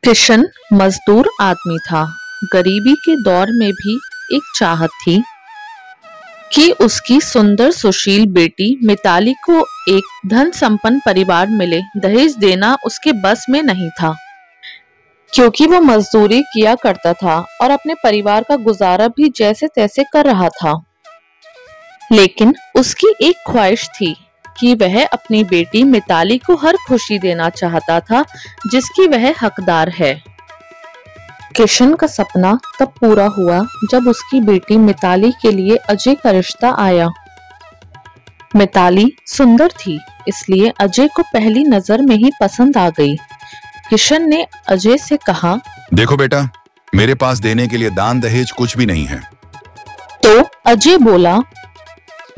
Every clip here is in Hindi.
किशन मजदूर आदमी था। गरीबी के दौर में भी एक चाहत थी कि उसकी सुंदर सुशील बेटी मिताली को एक धन संपन्न परिवार मिले। दहेज देना उसके बस में नहीं था, क्योंकि वो मजदूरी किया करता था और अपने परिवार का गुजारा भी जैसे तैसे कर रहा था। लेकिन उसकी एक ख्वाहिश थी कि वह अपनी बेटी मिताली को हर खुशी देना चाहता था जिसकी वह हकदार है। किशन का सपना तब पूरा हुआ जब उसकी बेटी मिताली के लिए अजय का रिश्ता आया। मिताली सुंदर थी, इसलिए अजय को पहली नजर में ही पसंद आ गई। किशन ने अजय से कहा, देखो बेटा, मेरे पास देने के लिए दान दहेज कुछ भी नहीं है। तो अजय बोला,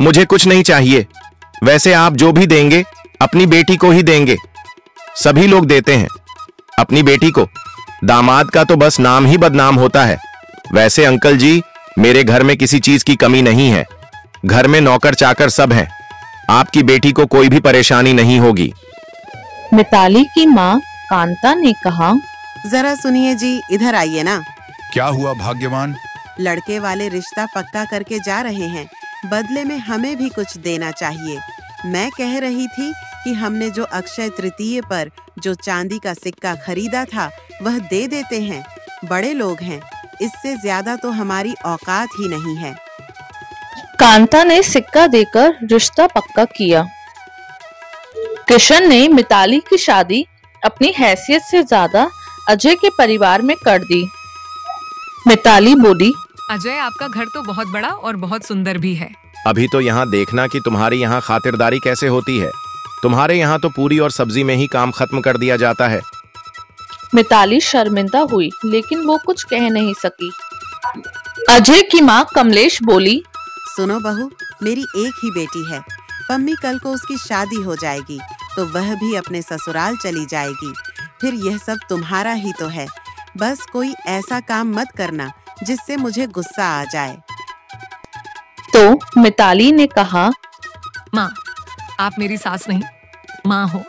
मुझे कुछ नहीं चाहिए। वैसे आप जो भी देंगे अपनी बेटी को ही देंगे। सभी लोग देते हैं अपनी बेटी को। दामाद का तो बस नाम ही बदनाम होता है। वैसे अंकल जी, मेरे घर में किसी चीज की कमी नहीं है। घर में नौकर चाकर सब हैं। आपकी बेटी को कोई भी परेशानी नहीं होगी। मिताली की माँ कांता ने कहा, जरा सुनिए जी, इधर आइए ना। क्या हुआ भाग्यवान? लड़के वाले रिश्ता पक्का करके जा रहे हैं, बदले में हमें भी कुछ देना चाहिए। मैं कह रही थी कि हमने जो अक्षय तृतीय पर जो चांदी का सिक्का खरीदा था वह दे देते हैं। बड़े लोग हैं, इससे ज्यादा तो हमारी औकात ही नहीं है। कांता ने सिक्का देकर रिश्ता पक्का किया। किशन ने मिताली की शादी अपनी हैसियत से ज्यादा अजय के परिवार में कर दी। मिताली बोली, अजय, आपका घर तो बहुत बड़ा और बहुत सुंदर भी है। अभी तो यहाँ देखना कि तुम्हारी यहाँ खातिरदारी कैसे होती है। तुम्हारे यहाँ तो पूरी और सब्जी में ही काम खत्म कर दिया जाता है। मिताली शर्मिंदा हुई, लेकिन वो कुछ कह नहीं सकी। अजय की माँ कमलेश बोली, सुनो बहू, मेरी एक ही बेटी है। पम्मी कल को उसकी शादी हो जाएगी तो वह भी अपने ससुराल चली जाएगी। फिर यह सब तुम्हारा ही तो है। बस कोई ऐसा काम मत करना जिससे मुझे गुस्सा आ जाए। तो मिताली ने कहा, माँ, आप मेरी सास नहीं, माँ हो।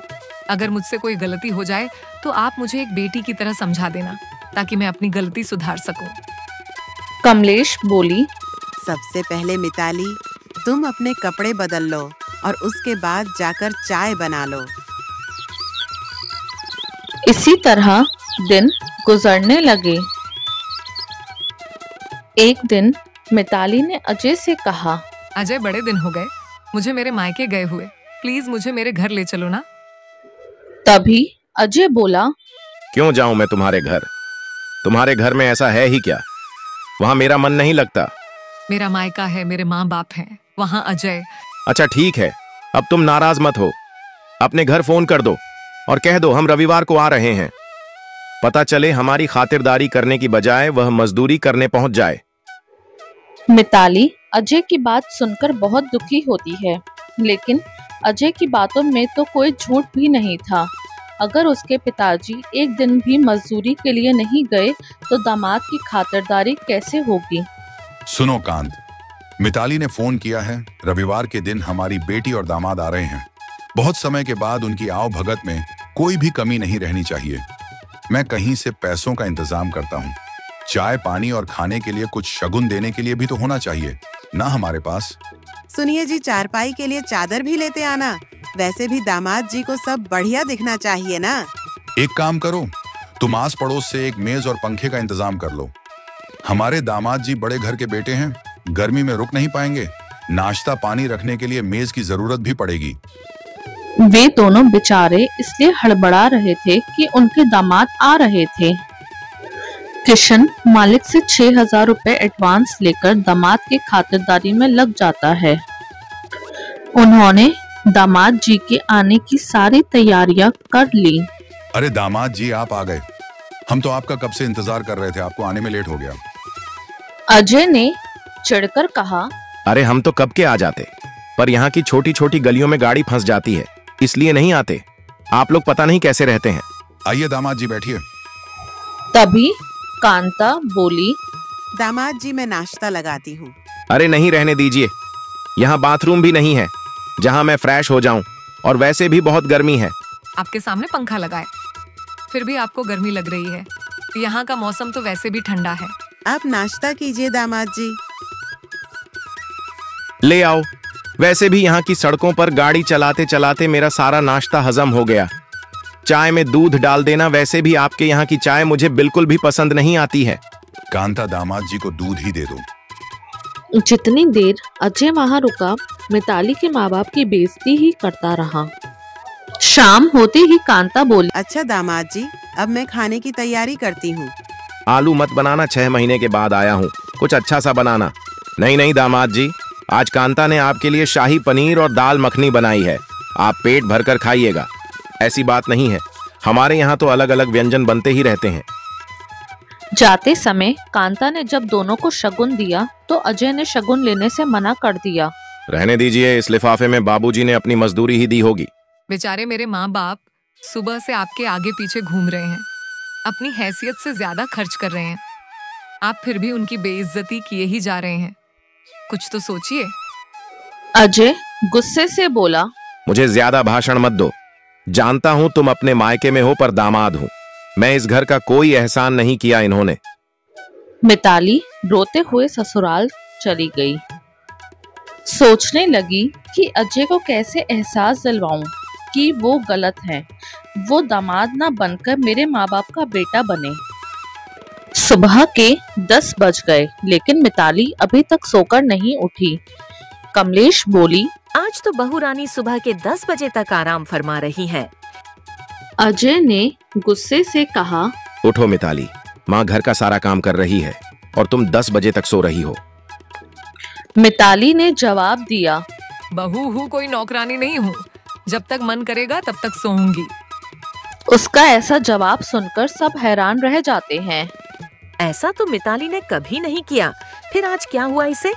अगर मुझसे कोई गलती हो जाए तो आप मुझे एक बेटी की तरह समझा देना, ताकि मैं अपनी गलती सुधार सकूं। कमलेश बोली, सबसे पहले मिताली, तुम अपने कपड़े बदल लो और उसके बाद जाकर चाय बना लो। इसी तरह दिन गुजरने लगे। एक दिन मिताली ने अजय से कहा, अजय, बड़े दिन हो गए मुझे मेरे मायके गए हुए। प्लीज मुझे मेरे घर ले चलो ना। तभी अजय बोला, क्यों जाऊं मैं तुम्हारे घर? तुम्हारे घर में ऐसा है ही क्या? वहां मेरा मन नहीं लगता। मेरा मायका है, मेरे माँ बाप हैं वहाँ। अजय, अच्छा ठीक है, अब तुम नाराज मत हो। अपने घर फोन कर दो और कह दो हम रविवार को आ रहे हैं। पता चले हमारी खातिरदारी करने की बजाय वह मजदूरी करने पहुंच जाए। मिताली अजय की बात सुनकर बहुत दुखी होती है, लेकिन अजय की बातों में तो कोई झूठ भी नहीं था। अगर उसके पिताजी एक दिन भी मजदूरी के लिए नहीं गए तो दामाद की खातिरदारी कैसे होगी? सुनो कांत, मिताली ने फोन किया है। रविवार के दिन हमारी बेटी और दामाद आ रहे हैं। बहुत समय के बाद उनकी आओ भगत में कोई भी कमी नहीं रहनी चाहिए। मैं कहीं से पैसों का इंतजाम करता हूँ। चाय पानी और खाने के लिए कुछ शगुन देने के लिए भी तो होना चाहिए ना हमारे पास। सुनिए जी, चारपाई के लिए चादर भी लेते आना। वैसे भी दामाद जी को सब बढ़िया दिखना चाहिए ना। एक काम करो, तुम आस पड़ोस से एक मेज और पंखे का इंतजाम कर लो। हमारे दामाद जी बड़े घर के बेटे हैं, गर्मी में रुक नहीं पाएंगे। नाश्ता पानी रखने के लिए मेज की जरूरत भी पड़ेगी। वे दोनों बेचारे इसलिए हड़बड़ा रहे थे कि उनके दामाद आ रहे थे। किशन मालिक से 6,000 रुपए एडवांस लेकर दामाद के खातिरदारी में लग जाता है। उन्होंने दामाद जी के आने की सारी तैयारियां कर ली। अरे दामाद जी, आप आ गए। हम तो आपका कब से इंतजार कर रहे थे, आपको आने में लेट हो गया। अजय ने चिढ़कर कहा, अरे हम तो कब के आ जाते, पर यहाँ की छोटी छोटी गलियों में गाड़ी फंस जाती है, इसलिए नहीं आते। आप लोग पता नहीं कैसे रहते हैं। आइए दामाद जी, बैठिए। तभी कांता बोली, दामाद जी, मैं नाश्ता लगाती हूँ। अरे नहीं, रहने दीजिए। यहाँ बाथरूम भी नहीं है जहाँ मैं फ्रेश हो जाऊं, और वैसे भी बहुत गर्मी है। आपके सामने पंखा लगाए। फिर भी आपको गर्मी लग रही है। यहाँ का मौसम तो वैसे भी ठंडा है। आप नाश्ता कीजिए दामाद जी। ले आओ। वैसे भी यहाँ की सड़कों पर गाड़ी चलाते चलाते मेरा सारा नाश्ता हजम हो गया। चाय में दूध डाल देना। वैसे भी आपके यहाँ की चाय मुझे बिल्कुल भी पसंद नहीं आती है। कांता, दामाद जी को दूध ही दे दो। जितनी देर अजय वहां रुका, मिताली के माँ बाप की बेइज्जती ही करता रहा। शाम होते ही कांता बोली, अच्छा दामाद जी, अब मैं खाने की तैयारी करती हूँ। आलू मत बनाना, 6 महीने के बाद आया हूँ, कुछ अच्छा सा बनाना। नहीं नहीं दामाद जी, आज कांता ने आपके लिए शाही पनीर और दाल मखनी बनाई है, आप पेट भरकर खाइएगा। ऐसी बात नहीं है, हमारे यहाँ तो अलग अलग व्यंजन बनते ही रहते हैं। जाते समय कांता ने जब दोनों को शगुन दिया तो अजय ने शगुन लेने से मना कर दिया। रहने दीजिए, इस लिफाफे में बाबूजी ने अपनी मजदूरी ही दी होगी। बेचारे मेरे माँ बाप सुबह से आपके आगे पीछे घूम रहे हैं, अपनी हैसियत से ज्यादा खर्च कर रहे हैं। आप फिर भी उनकी बेइज्जती किए ही जा रहे हैं। कुछ तो सोचिए। अजय गुस्से से बोला, मुझे ज्यादा भाषण मत दो। जानता हूं तुम अपने मायके में हो, पर दामाद हूं मैं। इस घर का कोई एहसान नहीं किया इन्होंने। मिताली रोते हुए ससुराल चली गई। सोचने लगी कि अजय को कैसे एहसास दिलवाऊं कि वो गलत है, वो दामाद ना बनकर मेरे माँ बाप का बेटा बने। सुबह के 10 बज गए, लेकिन मिताली अभी तक सोकर नहीं उठी। कमलेश बोली, आज तो बहू रानी सुबह के 10 बजे तक आराम फरमा रही है। अजय ने गुस्से से कहा, उठो मिताली, माँ घर का सारा काम कर रही है और तुम 10 बजे तक सो रही हो। मिताली ने जवाब दिया, बहू हूँ, कोई नौकरानी नहीं हूँ। जब तक मन करेगा तब तक सोऊंगी। उसका ऐसा जवाब सुनकर सब हैरान रह जाते हैं। ऐसा तो मिताली ने कभी नहीं किया, फिर आज क्या हुआ इसे?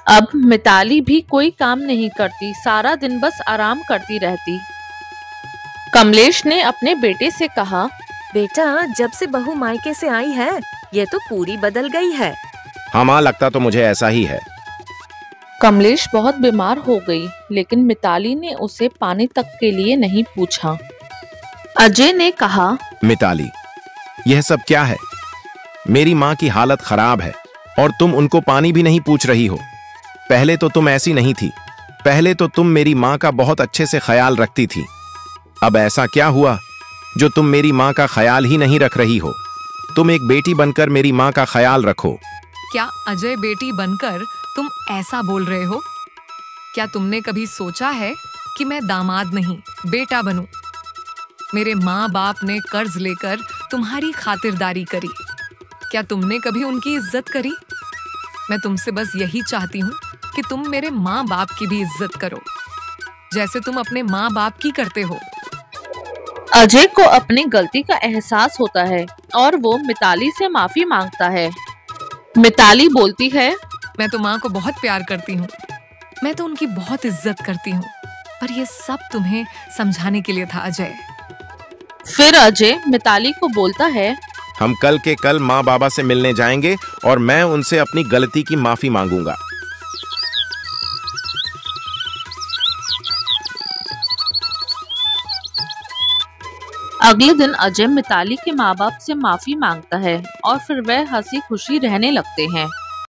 अब मिताली भी कोई काम नहीं करती, सारा दिन बस आराम करती रहती। कमलेश ने अपने बेटे से कहा, बेटा, जब से बहू मायके से आई है, ये तो पूरी बदल गई है। हाँ माँ, लगता तो मुझे ऐसा ही है। कमलेश बहुत बीमार हो गई, लेकिन मिताली ने उसे पानी तक के लिए नहीं पूछा। अजय ने कहा, मिताली, यह सब क्या है? मेरी माँ की हालत खराब है और तुम उनको पानी भी नहीं पूछ रही हो। पहले तो तुम ऐसी नहीं थी, पहले तो तुम मेरी माँ का बहुत अच्छे से ख्याल रखती थी। अब ऐसा क्या हुआ जो तुम मेरी माँ का ख्याल ही नहीं रख रही हो? तुम एक बेटी बनकर मेरी माँ का ख्याल रखो। क्या अजय बेटी बनकर तुम ऐसा बोल रहे हो? क्या तुमने कभी सोचा है कि मैं दामाद नहीं बेटा बनूं? मेरे माँ बाप ने कर्ज लेकर तुम्हारी खातिरदारी करी, क्या तुमने कभी उनकी इज्जत करी? मैं तुमसे बस यही चाहती हूँ कि तुम मेरे माँ बाप की भी इज्जत करो, जैसे तुम अपने माँ बाप की करते हो। अजय को अपनी गलती का एहसास होता है और वो मिताली से माफी मांगता है। मिताली बोलती है, मैं तो माँ को बहुत प्यार करती हूँ, मैं तो उनकी बहुत इज्जत करती हूँ, पर ये सब तुम्हें समझाने के लिए था अजय। फिर अजय मिताली को बोलता है, हम कल के कल माँ बाबा से मिलने जाएंगे और मैं उनसे अपनी गलती की माफी मांगूंगा। अगले दिन अजय मिताली के माँ बाप से माफी मांगता है और फिर वह हंसी खुशी रहने लगते हैं।